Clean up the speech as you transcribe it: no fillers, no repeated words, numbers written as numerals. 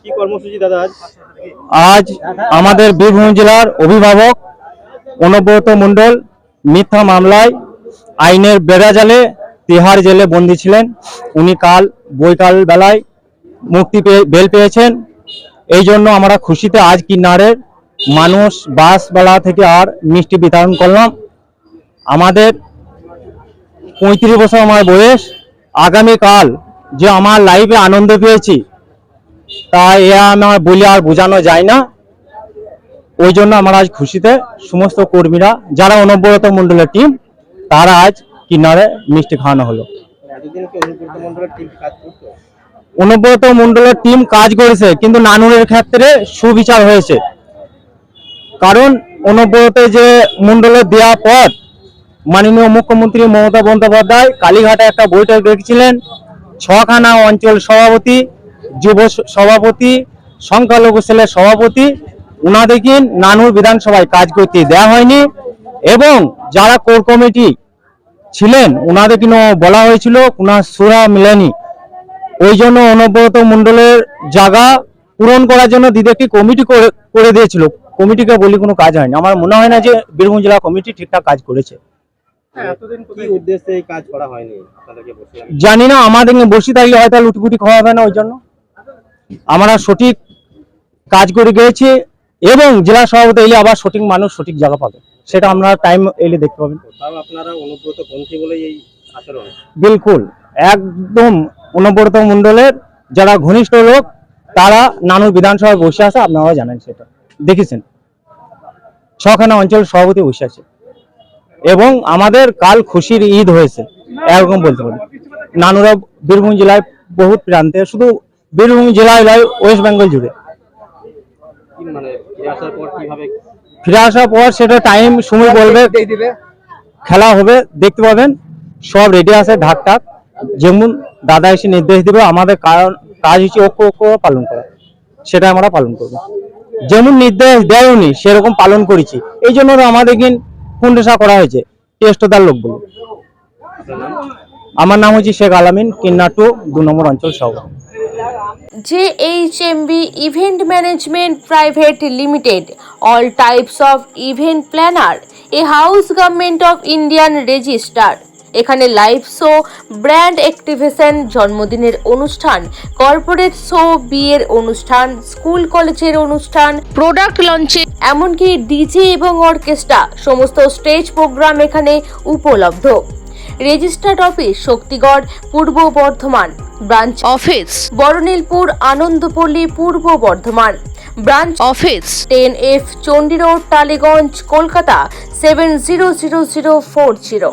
কি কর্মসূচি দাদা আজ? আজ আমাদের বীরভূম জেলার অভিভাবক অনুব্রত মণ্ডল মিথ্যা মামলায় আইনের বেড়াজালে তিহার জেলে বন্দী ছিলেন। উনি কাল বৈকাল বেলায় মুক্তি পেয়ে বেল পেয়েছেন। এই জন্য আমরা খুশিতে আজ কিন্নারের মানুষ বাসবেলা থেকে আর মিষ্টি বিতরণ করলাম। আমাদের 35 বছর আমার বয়স। আগামীকাল যে আমার লাইফে আনন্দ পেয়েছি তা আমার বলে আর বোঝানো যায় না। ওই জন্য আমরা আজ খুশিতে সমস্ত কর্মীরা যারা অনুব্রত মণ্ডলের টিম তারা আজ কিনারে মিষ্টি খাওয়ানো হলো। এতদিন কি অনুব্রত মণ্ডলের টিম কাজ করতো? অনুব্রত মণ্ডলের টিম কাজ করেছে, কিন্তু নানুরের ক্ষেত্রে সুবিচার হয়েছে। কারণ অনুব্রত যে মণ্ডলের দেওয়া পদ মাননীয় মুখ্যমন্ত্রী মমতা বন্দ্যোপাধ্যায় কালীঘাটে একটা বৈঠক রেখেছিলেন। 6খানা অঞ্চল সভাপতি, যুব সভাপতি, সংখ্যালঘু সেলের সভাপতি উনাদেরকে নানুর বিধানসভায় কাজ করতে দেওয়া হয়নি এবং যারা কোর কমিটি ছিলেন উনাদের কিন্তু বলা হয়েছিল ওনার সুরা মিলেনি। ওই জন্য অনুব্রত মণ্ডলের জায়গা পূরণ করার জন্য দিদিকে কমিটি করে দিয়েছিল। কমিটিকে বলি কোনো কাজ হয়নি। আমার মনে হয় না যে বীরভূম জেলা কমিটি ঠিকঠাক কাজ করেছে। এতদিন কি উদ্দেশ্যে এই কাজ করা হয়নি আপনাদেরকে বসে? জানি না, আমাদের বসে থাকলে হয়তো লুটপুটি খাওয়া হবে না। ওই জন্য আমরা সঠিক কাজ করে গিয়েছি এবং জেলা সভাপতি এলে আবার সঠিক মানুষ সঠিক জায়গা পাবে, সেটা আমরা টাইম এলে দেখতে পাবেন। তাও আপনারা অনুব্রত পন্থী বলেই এই আচরণ? বিলকুল একদম অনুব্রত মণ্ডলের যারা ঘনিষ্ঠ লোক তারা নানুর বিধানসভায় বসে আছে, আপনারা জানেন, সেটা দেখেছেন। 6খানা অঞ্চল সভাপতি বসে আছে এবং আমাদের কাল খুশির ঈদ হয়েছে এরকম বলতে পারি। নানুরা বীরভূম জেলায় বহুত প্রান্তে, শুধু বীরভূম জেলায় নয় ওয়েস্ট বেঙ্গল জুড়ে। মানে ফিরে আসার পর সেটা টাইম সময় বলবে, খেলা হবে, দেখতে পাবেন। সব রেডি আছে, ঢাক টাক যেমন দাদা এসে নির্দেশ দেবে। আমাদের কাজ হচ্ছে ঐক্য পালন করা, সেটা আমরা পালন করব। যেমন নির্দেশ দেয় উনি সেরকম পালন করেছি। এই জন্য আমাদের কুণ্ডসা করা হয়েছে টেস্টদার লোকগুলো। আমার নাম হচ্ছে শেখ আলামিন, কিন্না 2 নম্বর অঞ্চল সভাপতি। JHMB Event Management Private Limited, all types of event planner, a house government of Indian register. এখানে লাইভ শো, ব্র্যান্ড অ্যাক্টিভেশন, জন্মদিনের অনুষ্ঠান, কর্পোরেট শো, বিয়ের অনুষ্ঠান, স্কুল কলেজের অনুষ্ঠান, প্রোডাক্ট লঞ্চে, এমনকি ডিজে এবং অর্কেস্ট্রা সমস্ত স্টেজ প্রোগ্রাম এখানে উপলব্ধ। রেজিস্টার্ড অফিস শক্তিগড়, পূর্ব বর্ধমান। ব্রাঞ্চ অফিস বরনীলপুর, আনন্দপল্লী, পূর্ব Bardhaman. Branch office 10F Chandi road, Tollygunge, Kolkata 700040।